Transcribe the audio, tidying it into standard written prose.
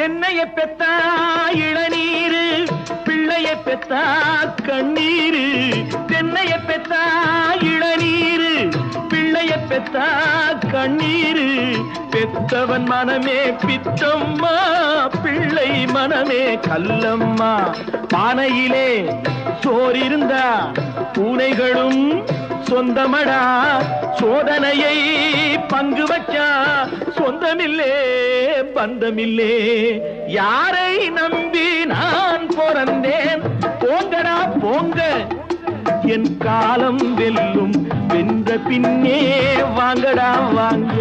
தென்னைய பெத்தா இளநீரு, பிள்ளைய பெத்தா கண்ணீரு. தென்னைய பெத்தா இளநீரு, பிள்ளைய பெத்தா கண்ணீரு. பெத்தவன் மனமே பித்தம்மா, பிள்ளை மனமே கல்லம்மா. பானையிலே சோறிருந்தா பூனைகளும் சொந்தமடா. சோதனையை பங்கு வச்சா சொந்தமில்லே பந்தமில்லே. யாரை நம்பி நான் பிறந்தேன்? போங்கடா போங்க, என் காலம் வெல்லும். வென்ற பின்னே வாங்கடா வாங்க.